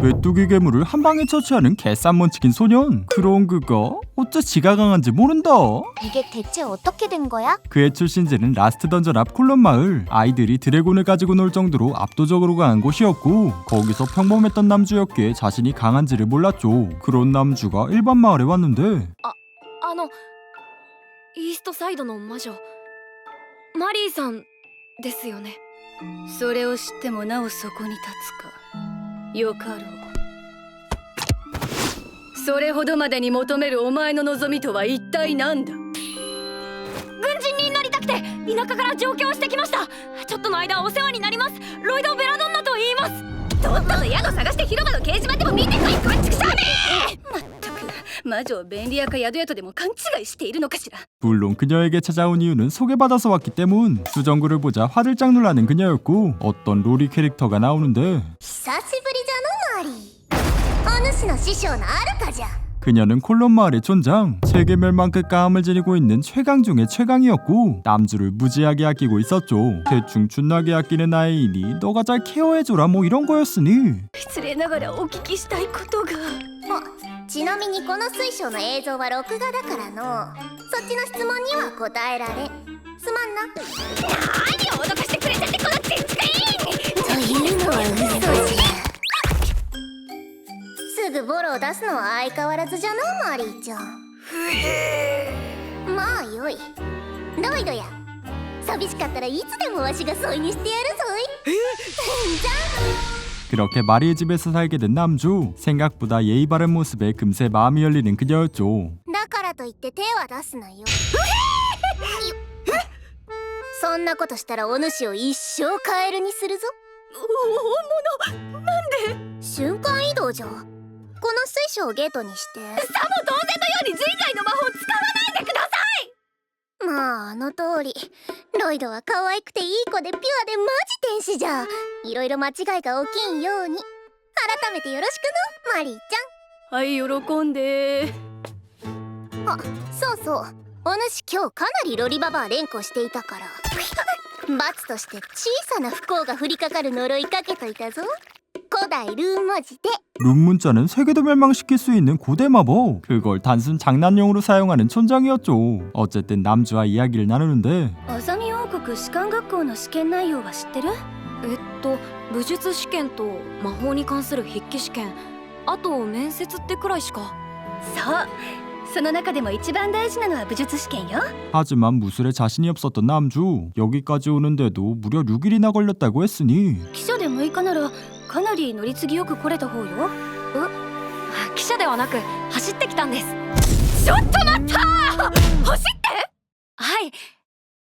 메뚜기 괴물을 한 방에 처치하는 개쌈먼치킨 소년. 그런 그가 어째 지가 강한지 모른다. 이게 대체 어떻게 된 거야? 그의 출신지는 라스트 던전 앞 콜론 마을. 아이들이 드래곤을 가지고 놀 정도로 압도적으로 강한 곳이었고, 거기서 평범했던 남주였기에 자신이 강한지를 몰랐죠. 그런 남주가 일반 마을에 왔는데 イーストサイドの魔女マリーさんですよね。それを知ってもなおそこに立つか。よかろう。それほどまでに求めるお前の望みとは一体何だ。軍人になりたくて田舎から上京してきました。ちょっとの間お世話になります。ロイド・ベラドンナと言います。とっとと宿探して広場の掲示板でも見てこい。こっちくしゃねまったく魔女を便利屋か宿屋とでも勘違いしているのかしら。 물론 그녀에게 찾아온 이유는 소개받아서 왔기 때문. 수정구를 보자 화들짝 놀라는 그녀였고, 어떤 로리 캐릭터가 나오는데 久しぶりじゃのマリー。お主の師匠のアルカじゃ。 그녀는 콜론 마을의 촌장, 세계 멸망 끝까함을 지니고 있는 최강 중의 최강이었고, 남주를 무지하게 아끼고 있었죠. 대충 준나게 아끼는 아이이니 너가 잘 케어해줘라 뭐 이런 거였으니. 失礼ながらお聞きしたいことが。ちなみにこの水晶の映像は録画だからの。そっちの質問には答えられん。すまんな。何を脅かしてくれてってこのチンチクイーン。というのは嘘じゃ。すぐボロを出すのは相変わらずじゃのマリーちゃん。まあよい。ロイドや。寂しかったらいつでもわしが添いにしてやるぞい。じゃあ 그렇게 마리의 집에서 살게 된 남주. 생각보다 예의 바른 모습에 금세 마음이 열리는 그녀였죠. だからといって手は出すなよ。そんなことしたらお主を一生カエルにするぞ。大物なんで。瞬間移動じゃ。この水晶をゲートにして。さも当然のように人外の魔法を使わないでください。まああの通り。ロイドは可愛くていい子でピュアでマジ天使じゃ。いろいろ間違いが起きんように。改めてよろしくのマリーちはい喜んで。ゃん。あ、そうそう。お主今日かなりロリババア連呼していたから。罰として小さな不幸が降りかかる呪いかけといたぞ。古代ルーン文字で。 룬 문자는 세계도 멸망시킬 수 있는 고대 마법. 그걸 단순 장난용으로 사용하는 촌장이었죠. 어쨌든 남주와 이야기를 나누는데 アザミ王国士官学校の試験内容は知ってる？武術試験と魔法に関する筆記試験、あと面接ってくらいしか。そう。その中でも一番大事なのは武術試験よ。 하지만 무술에 자신이 없었던 남주. 여기까지 오는데도 무려 6일이나 걸렸다고 했으니 汽車で6日ならかなり乗り継ぎよく来れた方よ。汽車ではなく走ってきたんです。ちょっと待った。走って。はい。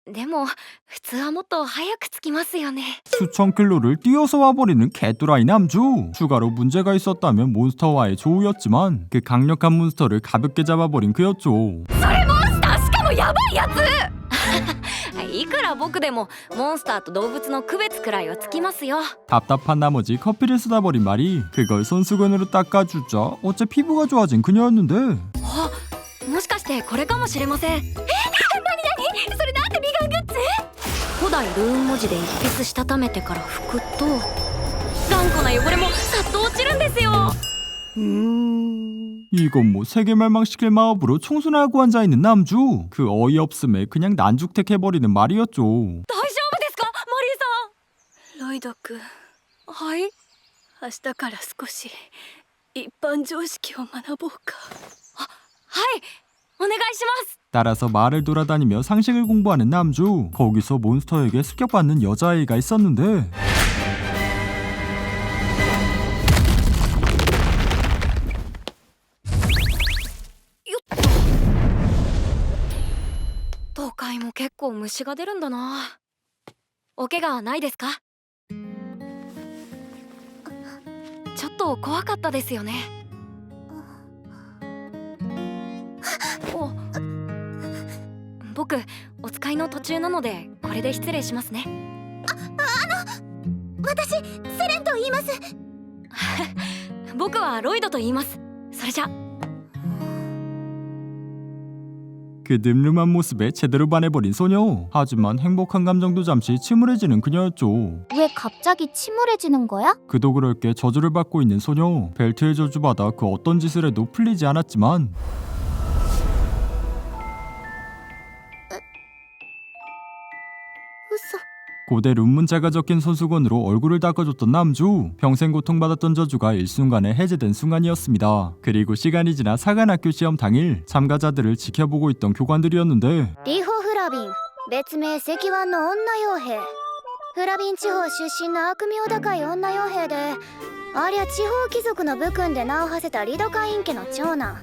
でも普通はもっと早く着きますよね。 수천 킬로를 뛰어서 와버리는 개뚜라이 남주. 추가로 문제가 있었다면 몬스터와의 조우였지만 그 강력한 몬스터를 가볍게 잡아버린 그였죠. それモンスター、しかもヤバいやつ。いくら僕でもモンスターと動物の区別くらいはつきますよ。 답답한 나머지 커피를 쏟아버린 말이. 그걸 손수건으로 닦아주자 어째 피부가 좋아진 그녀였는데 もしかしてこれかもしれません。何それなんて美顔グッズ？古代ルーン文字で一筆したためてから拭くと頑固な汚れもさっと落ちるんですよ。 이건 뭐 세계 멸망시킬 마법으로 청순하고 앉아있는 남주. 그 어이없음에 그냥 난죽택해버리는 말이었죠. 大丈夫ですかマリーさん。ロイド君、はい。明日から少し一般常識を学ぼうか。はい、お願いします。 따라서 마을을 돌아다니며 상식을 공부하는 남주. 거기서 몬스터에게 습격받는 여자아이가 있었는데 東海も結構虫が出るんだな。お怪我はないですか？ちょっと怖かったですよね。僕お使いの途中なのでこれで失礼しますね。私セレンと言います。僕 僕はロイドと言います。それじゃ。그 늠름한 모습에 제대로 반해버린 소녀. 하지만 행복한 감정도 잠시 침울해지는 그녀였죠. 왜 갑자기 침울해지는 거야? 그도 그럴 게 저주를 받고 있는 소녀. 벨트의 저주받아 그 어떤 짓을 해도 풀리지 않았지만嘘 고대 룬문자가 적힌 손수건으로 얼굴을 닦아줬던 남주. 평생 고통받았던 저주가 일순간에 해제된 순간이었습니다. 그리고 시간이 지나 사관학교 시험 당일 참가자들을 지켜보고 있던 교관들이었는데 リホ・フラビン別名石腕の女傭兵フラビン地方出身の悪名高い女傭兵でありゃ地方貴族の武君で名を馳せたリドカイン家の長男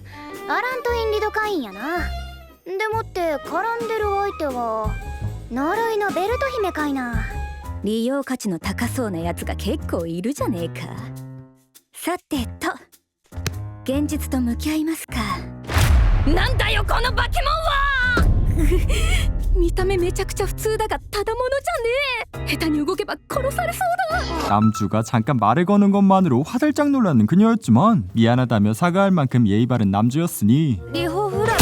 アラントイン・リドカインやな。でもって絡んでる相手は呪いのベルト姫かいな。利用価値の高そうなやつが結構いるじゃねえか。さてと現実と向き合いますか。なんだよこの化け物は見た目めちゃくちゃ普通だがただものじゃねえ。下手に動けば殺されそうだ。 남주가 잠깐 말을 거는 것만으로 화들짝 놀라는 그녀였지만 미안하다며 사과할 만큼 예의 바른 남주였으니 リホフラ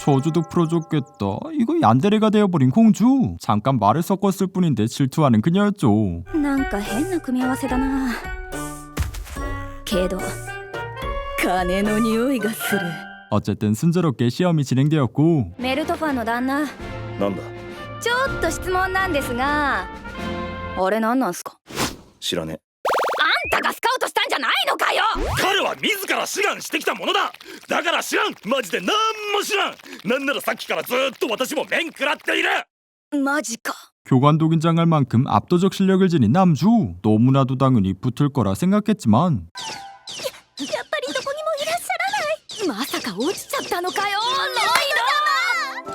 저주도 풀어줬겠다. 이거 얀데레가 되어버린 공주. 잠깐 말을 섞었을 뿐인데 질투하는 그녀였죠. なんか変な組み合わせだな。けど金の匂いがする。 어쨌든 순조롭게 시험이 진행되었고 メルトファンの旦那、なんだちょっと質問なんですが、あれなんなんすか。知らねえ。あんたがスカウトしたんじゃないのかよ。彼は自ら志願してきたものだ。だから知らん。マジでなんも知らん。なんならさっきからずっと私も面食らっている。マジか。 교관도 긴장할 만큼 압도적 실력을 지닌 남주. 너무나도 당연히 붙을 거라 생각했지만 やっぱりどこにもいらっしゃらない。まさか落ちちゃったのかよ。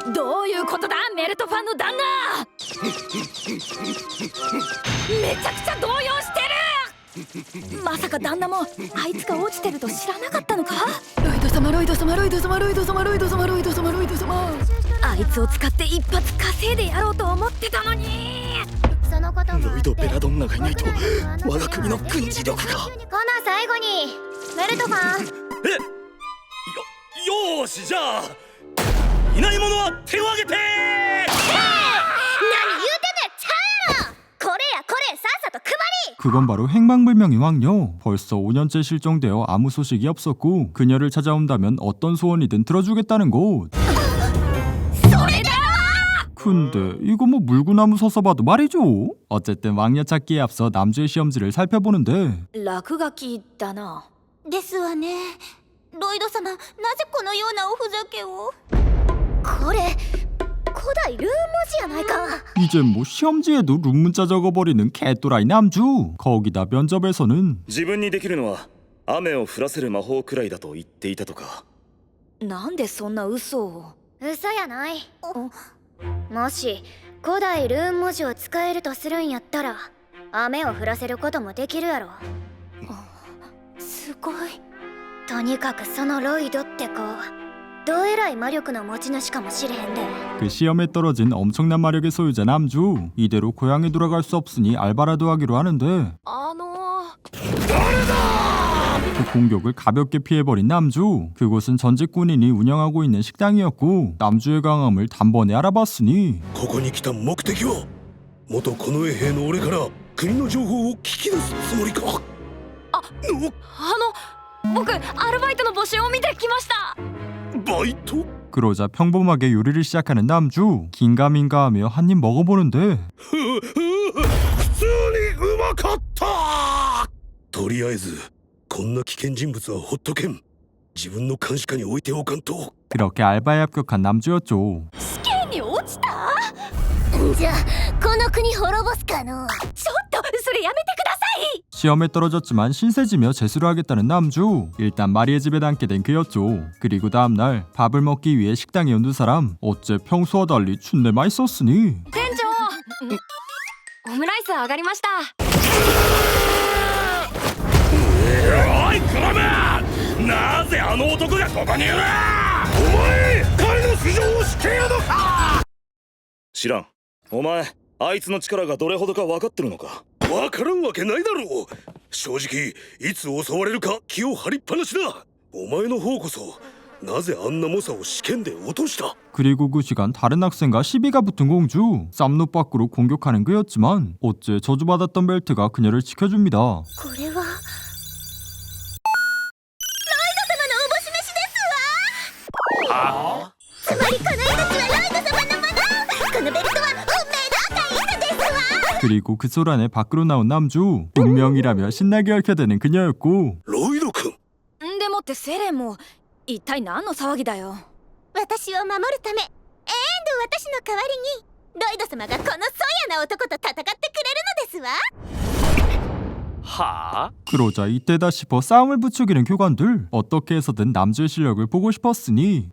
ロイドどういうことだメルトファンの旦那。めちゃくちゃ動揺してる。まさか旦那もあいつが落ちてると知らなかったのか。ロイド様ロイド様ロイド様ロイド様ロイド様ロイド様ロイド様、あいつを使って一発稼いでやろうと思ってたのに。そのこともあってロイド・ベラドンナがいないと我が国の軍事力が。ほな最後にメルトファンよーしじゃあいない者は手を挙げて。何言うてんねんちゃうやろ。これやこれさっさと配り。 그건 바로 행방불명의 왕녀. 벌써 5년째 실종되어 아무 소식이 없었고 그녀를 찾아온다면 어떤 소원이든 들어주겠다는 곳. 근데 이거 뭐 물구나무 서서 봐도 말이죠. 어쨌든 왕녀 찾기에 앞서 남주의 시험지를 살펴보는데 落書きだな。ですわね。ロイド様なぜこのようなおふざけを。これ古代ルーン文字やないか。 이제 뭐 시험지에도 룬문자 적어버리는 개또라이 남주. 거기다 면접에서는 自分にできるのは雨を降らせる魔法くらいだと言っていたとか。なんでそんな嘘を。嘘やない。もし古代ルーン文字を使えるとするんやったら雨を降らせることもできるやろ。すごい。とにかくそのロイドって子どえらい魔力の持ち主かもしれへんで。 그 시험에 떨어진 엄청난 마력의 소유자 남주. 이대로 고향에 돌아갈 수 없으니 알바라도 하기로 하는데 그 공격을 가볍게 피해버린 남주. 그곳은 전직 군인이 운영하고 있는 식당이었고 남주의 강함을 단번에 알아봤으니 ここに来た目的は元近衛兵の俺から国の情報を聞き出すつもりか。僕アルバイトの募集を見てきました。バイト。 그러자 평범하게 요리를 시작하는 남주. 긴가민가하며 한 입 먹어보는데 普通にうまかった。とりあえずこんな危険人物はほっとけん。自分の監視下に置いておかんと。 그렇게 알바에 합격한 남주였죠. 試験に落ちた。じゃあこの国滅ぼすかの。ちょっとそれやめてください。 시험에 떨어졌지만 신세지며 재수를 하겠다는 남주. 일단 마리의 집에 남게 된 그였죠. 그리고 다음날 밥을 먹기 위해 식당에 온 두 사람. 어째 평소와 달리 춘내 맛있었으니 店長オムライス上がりました。おいクラム、なぜあの男がここにいる。お前彼の素性を知っているのか。知らん。お前あいつの力がどれほどか分かってるのか。わからんわけないだろう。正直いつ襲われるか気を張りっぱなしだ。お前の方こそなぜあんな猛者を試験で落とした？ 그리고 그 시간 다른 학생과 시비가 붙은 공주. 쌈노 밖으로 공격하는 그였지만 어째 저주받았던 벨트가 그녀를 지켜줍니다. これはロイド様のおぼし飯ですわ。つまりこの命はロイド様のもの。このベルトは運命の赤い糸ですわ。 그리고 그 소란에 밖으로 나온 남주. 운명이라며 신나게 얽혀대는 그녀였고 ロイド君、んでもってセレンも一体何の騒ぎだよ。私を守るため私の代わりにロイド様がこのソヤな男と戦ってくれるのですわ。 はあ 그러자 이때다 싶어 싸움을 부추기는 교관들. 어떻게 해서든 남주의 실력을 보고 싶었으니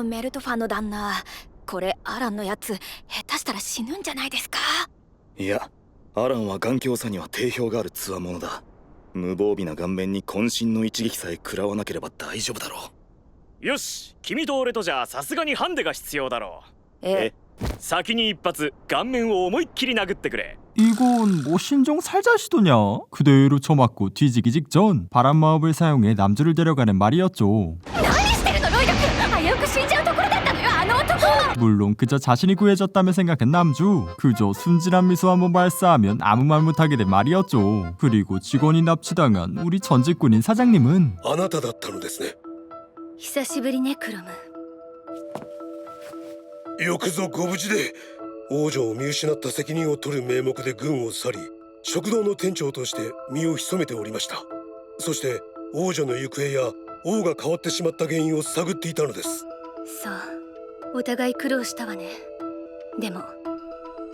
メルトファンの旦那、これアランのやつ下手したら死ぬんじゃないですか？いや、アランは頑強さには定評がある強者だ。無防備な顔面に渾身の一撃さえ食らわなければ大丈夫だろよし、君と俺とじゃさすがにハンデが必要だろう。え、先に一発顔面を思いっきり殴ってくれ。 이건 뭐 신종 살자시도냐? 그대로 쳐맞고 뒤지기 직전 바람마법을 사용해 남주를 데려가는 말이었죠. 何してるのロイド君。危うく死んじゃうところだったのよあの男。 물론 그저 자신이 구해졌다며 생각한 남주. 그저 순진한 미소 한번 발사하면 아무 말 못하게 된 말이었죠. 그리고 직원이 납치당한 우리 전직군인 사장님은 あなただったのですね。久しぶりねクロム。よくぞご無事で。王女を見失った責任を取る名目で軍を去り、食堂の店長として身を潜めておりました。そして王女の行方や王が変わってしまった原因を探っていたのです。そう、お互い苦労したわね。でも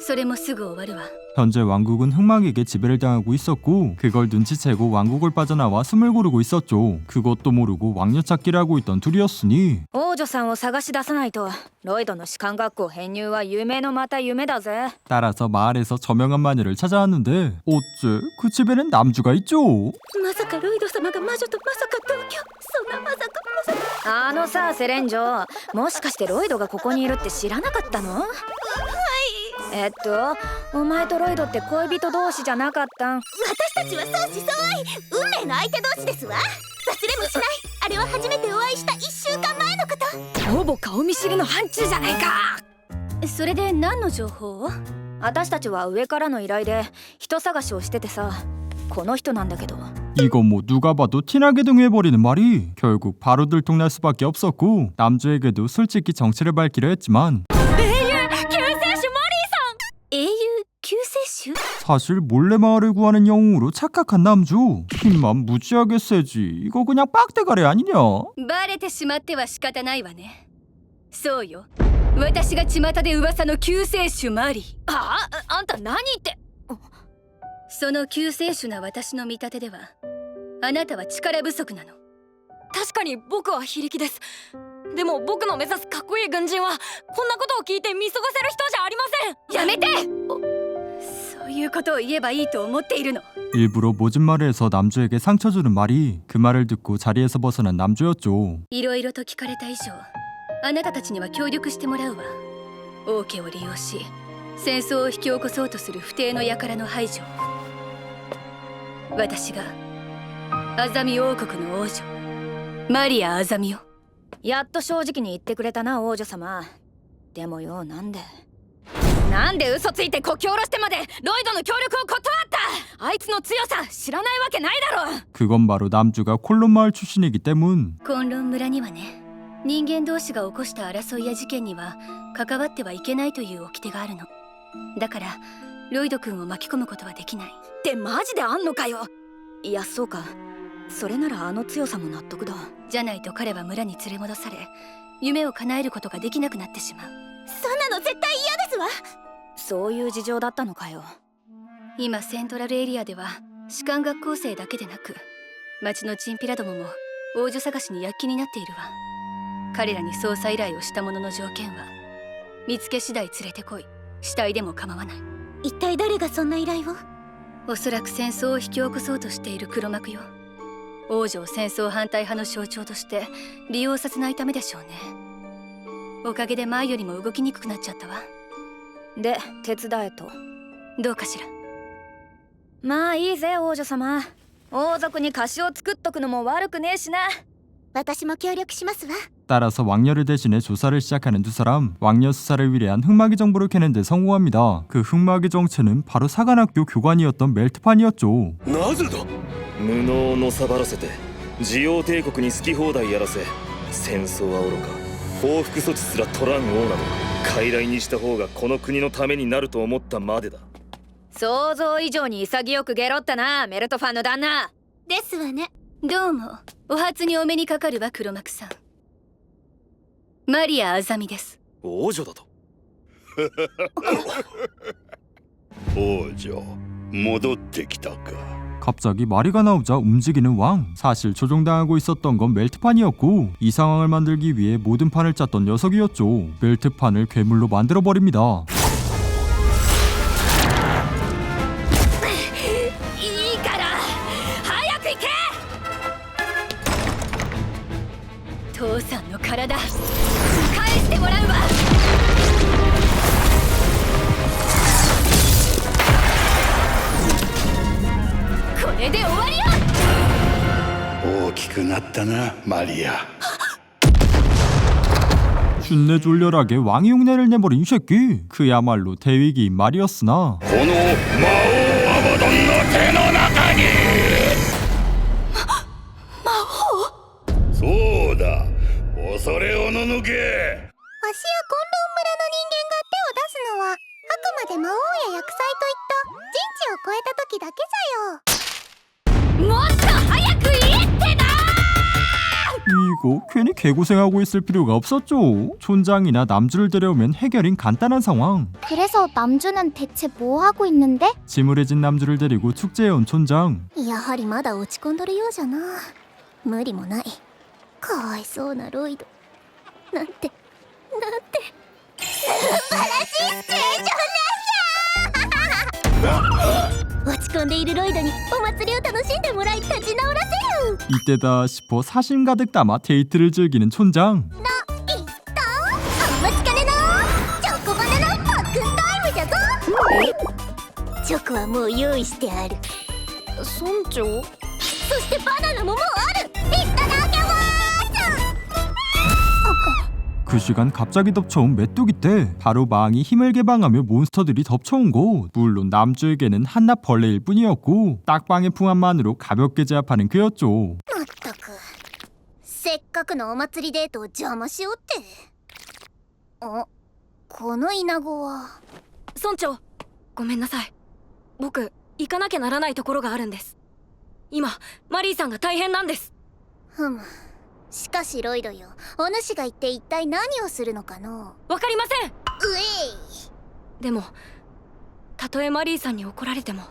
それもすぐ終わるわ。 현재 왕국은 흑막에게 지배를 당하고 있었고 그걸 눈치채고 왕국을 빠져나와 숨을 고르고 있었죠. 그것도 모르고 왕녀 찾기를 하고 있던 둘이었으니 王女さんを探し出さないとロイドの士官学校編入は夢のまた夢だぜ。 따라서 마을에서 저명한 마녀를 찾아왔는데 어째 그 집에는 남주가 있죠. まさかロイド様が魔女とまさか同居。そんなまさか。あのさセレンジョ、もしかしてロイドがここにいるって知らなかったの？お前とロイドって恋人同士じゃなかったん？私たちは相思相愛、運命の相手同士ですわ。忘れもしない。あれは初めてお会いした1週間前のこと。ほぼ顔見知りの範疇じゃないか。それで何の情報を？私たちは上からの依頼で人探しをしててさ、この人なんだけど。 이건 뭐 누가 봐도 티나게 등해버리는 말이 결국 바로 들통날 수밖에 없었고 남주에게도 솔직히 정체를 밝히려 했지만 英雄救世主？ 사실 몰래 마을을 구하는 영웅으로 착각한 남주. 힘만 무지하게 세지. 이거 그냥 빡대가리 아니냐? バレてしまっては仕方ないわね。そうよ、私が巷で噂の救世主マリ。あんた何言って。その救世主な私の見立てではあなたは力不足なの。確かに僕は非力です。でも僕の目指すかっこいい軍人はこんなことを聞いて見過ごせる人じゃありません。やめて。そういうことを言えばいいと思っているの？ 일부러 모진 말을 해서 남주에게 상처 주는 말이 그 말을 듣고 자리에서 벗어난 남주였죠. いろいろと聞かれた以上あなたたちには協力してもらうわ。王家を利用し戦争を引き起こそうとする不逞の輩の排除。私がアザミ王国の王女マリア・アザミよ。やっと正直に言ってくれたな王女様。でもよ、なんで嘘ついてこき下ろしてまでロイドの協力を断った。あいつの強さ知らないわけないだろ。 그건 바로 남주가 콜론 마을 출신이기 때문. コンロン村にはね、人間同士が起こした争いや事件には関わってはいけないという掟があるの。だからロイド君を巻き込むことはできない。ってマジであんのかよ。いや、そうか。それならあの強さも納得だ。じゃないと彼は村に連れ戻され夢を叶えることができなくなってしまう。そんなの絶対嫌ですわ。そういう事情だったのかよ。今セントラルエリアでは士官学校生だけでなく町のチンピラどもも王女探しに躍起になっているわ。彼らに捜査依頼をした者の条件は見つけ次第連れてこい。死体でも構わない。一体誰がそんな依頼を？おそらく戦争を引き起こそうとしている黒幕よ。王女を戦争反対派の象徴として利用させないためでしょうね。おかげで前よりも動きにくくなっちゃったわ。で、手伝えと。どうかしら。まあいいぜ王女様。王族に貸しを作っとくのも悪くねえしな。私も協力しますわ。 따라서 왕녀를 대신해 조사를 시작하는 두 사람. 왕녀 수사를 위한 흑마기 정보를 캐는 데 성공합니다. 그 흑마기 정체는 바로 사관학교 교관이었던 멜트판이었죠. なぜだ。無能をのさばらせてジオ帝国に好き放題やらせ戦争はおろか報復措置すら取らん王など傀儡にした方がこの国のためになると思ったまでだ。想像以上に潔くゲロったな、メルトファンの旦那。ですわね。どうも、お初にお目にかかるわ、黒幕さん。マリア・アザミです。王女だと。王女戻ってきたか。 갑자기 마리가 나오자 움직이는 왕. 사실 조종당하고 있었던 건 멜트판이었고 이 상황을 만들기 위해 모든 판을 짰던 녀석이었죠. 멜트판을 괴물로 만들어버립니다. いいから早く行け。父さんの体返してもらうわ。これで終わりよ。大きくなったなマリア。 준내졸렬하게 왕의 흉내를 내버린 이 새끼. 그야말로 대위기인 말이었으나 この魔王アバドンの手の中に。魔王。そうだ。恐れおののけ。わしや混沌村の人間が手を出すのはあくまで魔王や厄災といった人知を超えた時だけじゃよ。もっと早く言えってだ。 이거 괜히 개고생하고 있을 필요가 없었죠. 촌장이나 남주를 데려오면 해결인 간단한 상황. 그래서 남주는 대체 뭐 하고 있는데? 지물해진 남주를 데리고 축제에 온 촌장. やはりまだ落ち込んどるようじゃな。無理もない。かわいそうなロイド。なんて素晴らしいシチュエーションなんや。落ち込んでいるロイドにお祭りを楽しんでもらい立ち直らせる。 이때다 싶어 사심 가득 담아 데이트를 즐기는 촌장. お待ちかねのチョコバナナパックンタイムじゃぞ。チョコはもう用意してある。村長。そしてバナナももうある。いただきます。 그 시간 갑자기 덮쳐온 메뚜기 때 바로 망이 힘을 개방하며 몬스터들이 덮쳐온 곳. 물론 남주에게는 한낱 벌레일 뿐이었고 딱방의 풍함만으로 가볍게 제압하는 그였죠. まったくせっかくのお祭りデートを邪魔しようって。あ、このイナゴは。村長、ごめんなさい。僕行かなきゃならないところがあるんです。今マリーさんが大変なんです。ふむ。しかしロイドよ、お主が一体何をするのかの。わかりません。うえい。でもたとえマリーさんに怒られても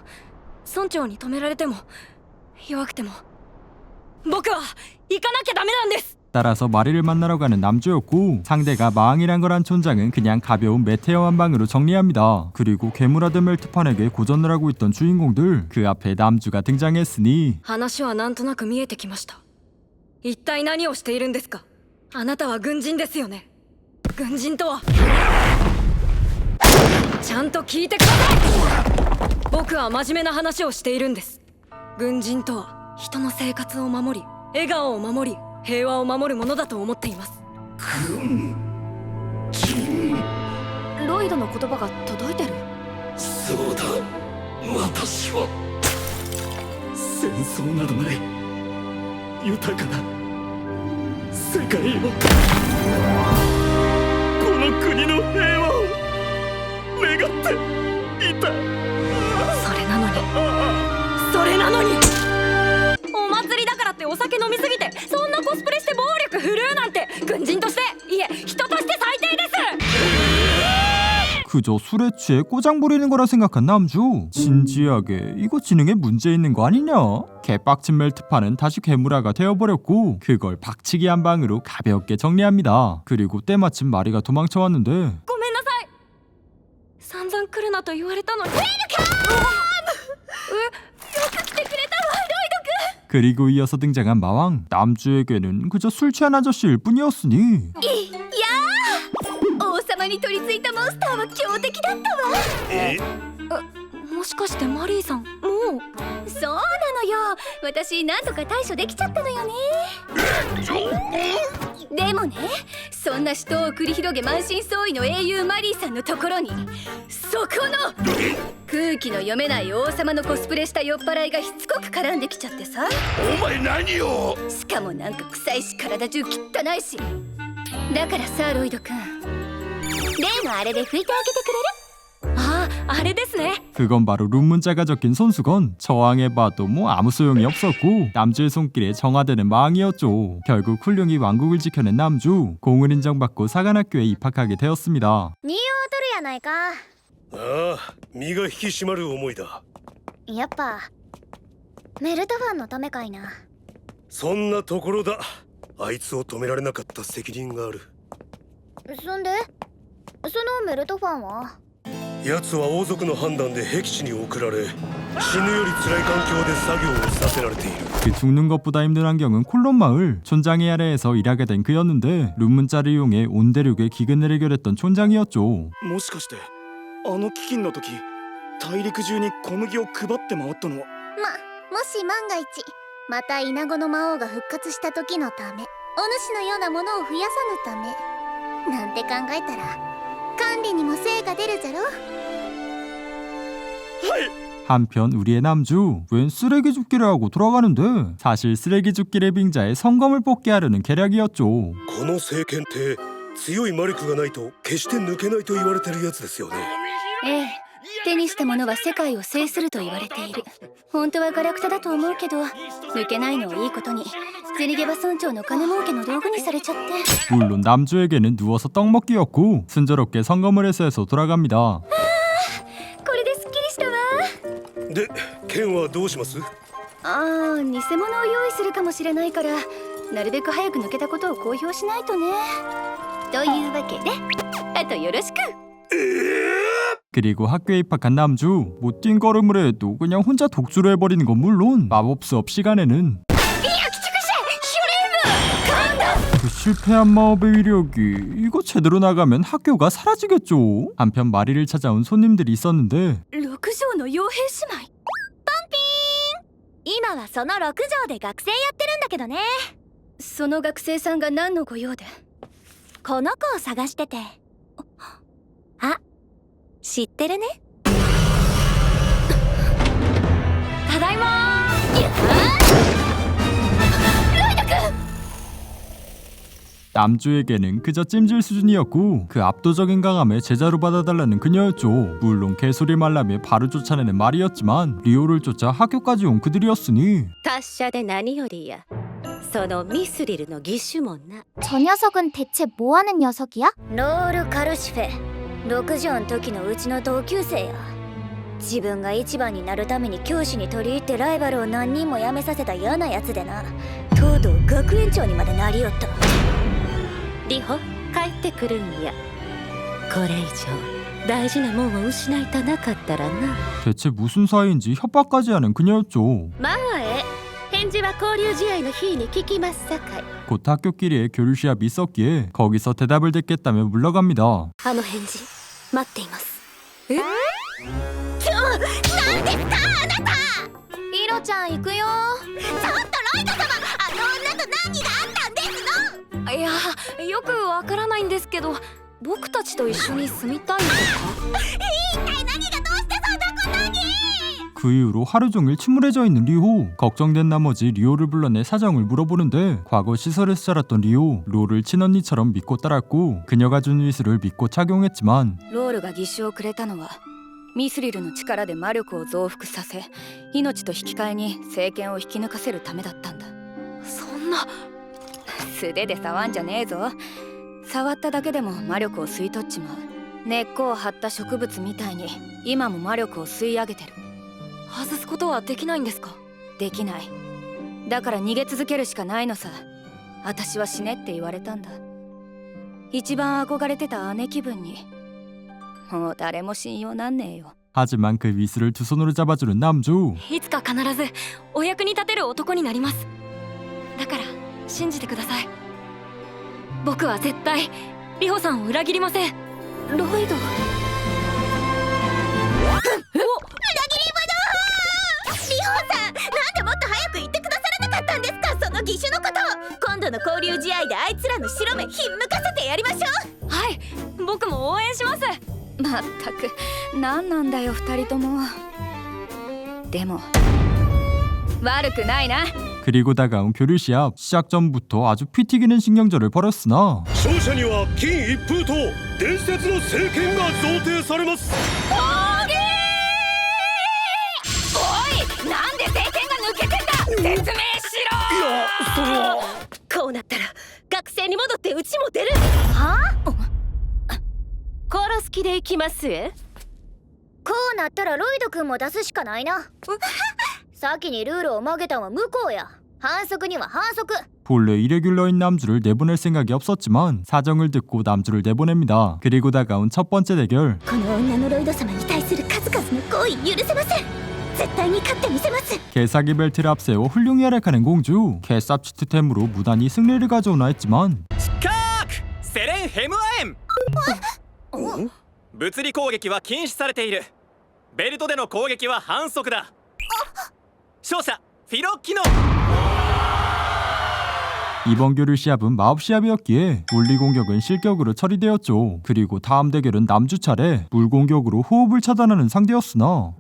村長に止められても弱くても僕は行かなきゃダメなんです。 따라서 마리를 만나러 가는 남주였고 상대가 마왕이란 걸 한 촌장은 그냥 가벼운 메테오 한 방으로 정리합니다. 그리고 괴물화된 멜트판에게 고전을 하고 있던 주인공들. 그 앞에 남주가 등장했으니 話はなんとなく見えてきました。一体何をしているんですか。あなたは軍人ですよね。軍人とはちゃんと聞いてください。僕は真面目な話をしているんです。軍人とは人の生活を守り、笑顔を守り、平和を守るものだと思っています。ロイドの言葉が届いてる。そうだ。私は戦争などない豊かな世界を、この国の平和を願っていた。それなのにお祭りだからってお酒飲みすぎてそんなコスプレして暴力振るうなんて軍人としていえ人として最低です。 그저 술에 취해 꼬장 부리는 거라 생각한 남주. 진지하게 이거 지능에 문제 있는 거 아니냐? 개빡친 멜트판은 다시 괴물화가 되어버렸고 그걸 박치기 한 방으로 가볍게 정리합니다. 그리고 때마침 마리가 도망쳐왔는데 ごめんなさい。散々来るなと言われたのに。ウェルカム。よく来てくれたわロイド君。 그리고 이어서 등장한 마왕. 남주에게는 그저 술 취한 아저씨일 뿐이었으니 王様に取り付いたモンスターは強敵だったわ。ももしかしてマリーさんもう。そうなのよ。私なんとか対処できちゃったのよね。でもね、そんな死闘を繰り広げ満身創痍の英雄マリーさんのところに、そこの空気の読めない王様のコスプレした酔っ払いがしつこく絡んできちゃってさ。お前何を。しかもなんか臭いし体中汚いし。だからさ、ロイド君、例のあれで拭いてあげてくれる？ああ、あれですね。 그건 바로 룸 문자가 적힌 손수건. 저항해봐도 뭐 아무 소용이 없었고 남주의 손길에 정화되는 망이었죠. 결국 훌륭히 왕국을 지켜낸 남주, 공을 인정받고 사관학교에 입학하게 되었습니다. 仁王取るやないか。ああ、身が引き締まる思いだ。やっぱメルトファンのためかいな。そんなところだ。あいつを止められなかった責任がある。そんでそのメルトファンは？奴は王族の判断で僻地に送られ、死ぬより辛い環境で作業をさせられている。 그 죽는 것보다 힘든 환경은 콜론 마을. 촌장의 아래에서 일하게 된 그였는데 룸 문자를 이용해 온 대륙의 기근을 해결했던 촌장이었죠. もしかしてあの飢饉の時大陸中に小麦を配って回ったのは。もし万が一またイナゴの魔王が復活した時のため、お主のようなものを増やさぬためなんて考えたら管理にも精が出るじゃろ。 한편 우리의 남주, 웬 쓰레기 줍기를 하고 돌아가는데 사실 쓰레기 줍기 레빙자의 성검을 뽑게 하려는 계략이었죠. この聖剣って強い魔力がないと決して抜けないと言われてるやつですよね。ええ、手にしたものは世界を制すると言われている。本当はガラクタだと思うけど、抜けないのをいいことにゼニゲバ村長の金儲けの道具にされちゃって。 물론 남주에게는 누워서 떡 먹기였고 순조롭게 성검을 해소해서 돌아갑니다. これですっきりしたわ。で、剣はどうします？ああ、偽物を用意するかもしれないから、なるべく早く抜けたことを公表しないとね。というわけで、あとよろしく。 그리고 학교에 입학한 남주, 못 뛴 걸음을 해도 그냥 혼자 독주를 해버리는 건 물론 마법 수업 시간에는 그 실패한 마법의 위력이 이거 제대로 나가면 학교가 사라지겠죠. 한편 마리를 찾아온 손님들이 있었는데 六条の傭兵姉妹。今はその6条で学生やってるんだけどね。その学生さんが何のご用で？この子を探してて。あ、知ってるね。ただいま。 남주에게는 그저 찜질 수준이었고 그 압도적인 강함에 제자로 받아달라는 그녀였죠. 물론 개소리 말라며 바로 쫓아내는 말이었지만 리오를 쫓아 학교까지 온 그들이었으니 達者で何よりや。そのミスリルの義手もな。 저 녀석은 대체 뭐하는 녀석이야? ロール・カルシフェ、6条の時のうちの同級生や。自分が一番になるために教師に取り入ってライバルを何人も辞めさせた嫌なやつでな。とうとう学園長にまでなりよった。リホ、帰ってくるんや。これ以上大事なもんを失いたなかったらな。 대체 무슨 사이인지 협박까지 하는 그녀였죠. まあ返事は交流試合の日に聞きますさかい。 곧 학교끼리의 교류 시합이 있었기에 거기서 대답을 듣겠다며 물러갑니다. あの返事待っています。ヒロちゃん行くよ。ちょっとロイド様、あの女と何があったんですの？いや、よくわからないんですけど、僕たちと一緒に住みたいんですか？ 一体何がどうしてそんなことに？ 그 이후로 하루 종일 침울해져 있는 리호. 걱정된 나머지 리오를 불러내 사정을 물어보는데 과거 시설에서 자랐던 리오, 로를 친언니처럼 믿고 따랐고 그녀가 준 위수를 믿고 착용했지만 ロールが義手をくれたのはミスリルの力で魔力を増幅させ、命と引き換えに聖剣を引き抜かせるためだったんだ。そんな。素手で触んじゃねえぞ。触っただけでも魔力を吸い取っちまう。根っこを張った植物みたいに今も魔力を吸い上げてる。外すことはできないんですか？できない。だから逃げ続けるしかないのさ。私は死ねって言われたんだ。一番憧れてた姉気分に。もう誰も信用なんねえよ。 하지만 그 위수를 두 손으로 잡아주는 남주. いつか必ずお役に立てる男になります。だから信じてください。僕は絶対リホさんを裏切りません。ロイド。裏切りの交流試合であいつらの白目ひんむかせてやりましょう。はい、僕も応援します。まったく何なんだよ2人とも。でも悪くないな。 그리고 다가온 교류 시합. 시작 전부터 아주 피 튀기는 신경전을 벌였으나 勝者には金一封と伝説の聖剣が贈呈されます。おい、なんで聖剣が抜けてんだ。説明しろ。こうなったら学生に戻ってうちも出る。はあ。殺す気でいきますえ。こうなったらロイド君も出すしかないな。先にルールを曲げたんは向こうや。反則には反則。 본래 이레귤러인 남주를 내보낼 생각이 없었지만 사정을 듣고 남주를 내보냅니다. 그리고 다가온 첫 번째 대결. この女のロイド様に対する数々の行為許せません。絶対に勝ってみせます。 개사기 벨트를 앞세워 훌륭히 활약하는 공주. 개쌉치트템으로 무단히 승리를 가져오나 했지만 セレンヘムアエン。物理攻撃は禁止されている。ベルトでの攻撃は反則だ。勝者フィロキノ。 이번 교류 시합은 마법 시합이었기에 물리 공격은 실격으로 처리되었죠. 그리고 다음 대결은 남주 차례. 물 공격으로 호흡을 차단하는 상대였으나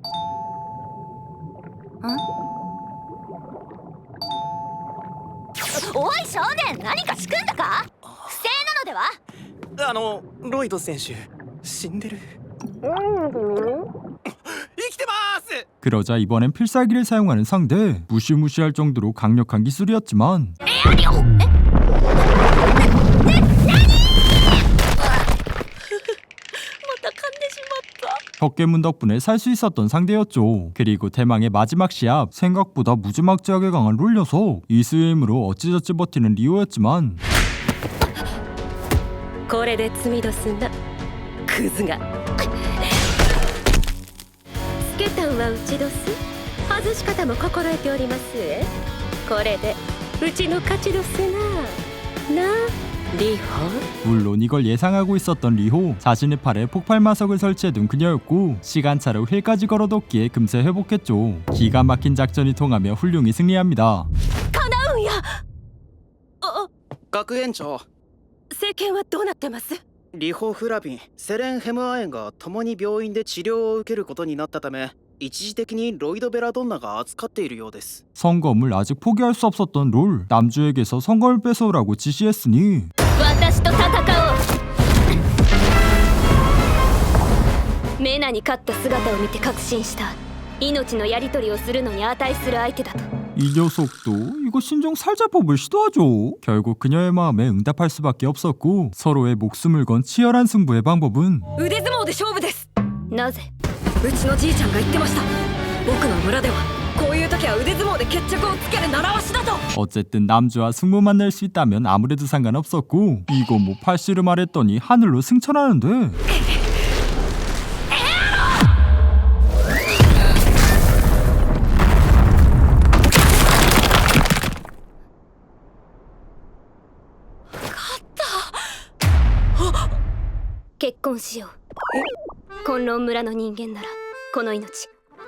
おい少年、何か仕組んだか。不正なのでは。ロイド選手死んでる。生きてます。 그러자 이번엔 필살기를 사용하는 상대. 무시무시할 정도로 강력한 기술이었지만 また噛んでしまった。 덕계문 덕분에 살 수 있었던 상대였죠. 그리고 대망의 마지막 시합. 생각보다 무지막지하게 강한 롤 녀석. 이스의 힘으로 어찌저찌 버티는 리오였지만 これで積み出すなクズが。スケタンは打ちどす。外し方も心得ておりますえ。これでうちの勝ちどすなリホ。 물론 이걸 예상하고 있었던 리호. 자신의 팔에 폭발 마석을 설치해둔 그녀였고 시간차로 힐까지 걸어뒀기에 금세 회복했죠. 기가 막힌 작전이 통하며 훌륭히 승리합니다. うんや。学園長、政権はどうなってます。リホ・フラビン、セレンヘムアエンが共に病院で治療を受けることになったため一時的にロイドベラドンナが扱っているようです。 성검을 아직 포기할 수 없었던 롤. 남주에게서 성검을 뺏어오라고 지시했으니 私と戦おう。メナに勝った姿を見て確信した。命のやり取りをするのに値する相手だと。 이 녀석도 이거 신종 살자법을 시도하죠. 결국 그녀의 마음에 응답할 수밖에 없었고 서로의 목숨을 건 치열한 승부의 방법은 腕相撲で勝負です。なぜ？うちのじいちゃんが言ってました。僕の村ではこういう時は腕相撲で決着をつける習わしだと。 어쨌든 남주와 승부만 낼 수 있다면 아무래도 상관없었고 이거 뭐 팔씨름 하랬더니 하늘로 승천하는데結婚しよう。混乱村の人間ならこの命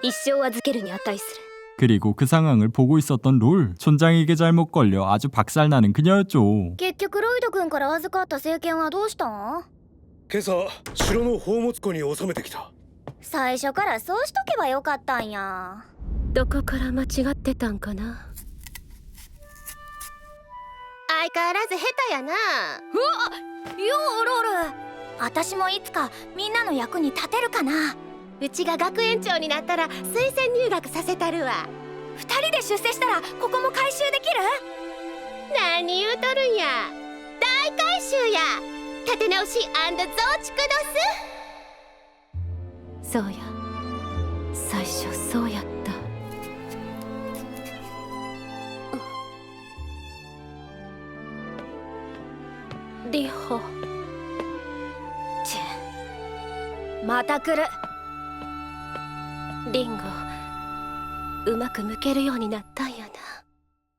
一生預けるに値する。 그리고 그 상황을 보고 있었던 롤. 촌장에게 잘못 걸려 아주 박살나는 그녀였죠. 結局ロイド君から預かった聖剣はどうしたん。今朝城の宝物庫に収めてきた。最初からそうしとけばよかったんや。どこから間違ってたんかな。相変わらず下手やな。ようロール。私もいつかみんなの役に立てるかな。うちが学園長になったら推薦入学させたるわ。2人で出世したらここも回収できる。何言うとるんや。大回収や。立て直し増築どす。そうや、最初そうやった。リホ。また来る。リンゴうまく剥けるようになったんや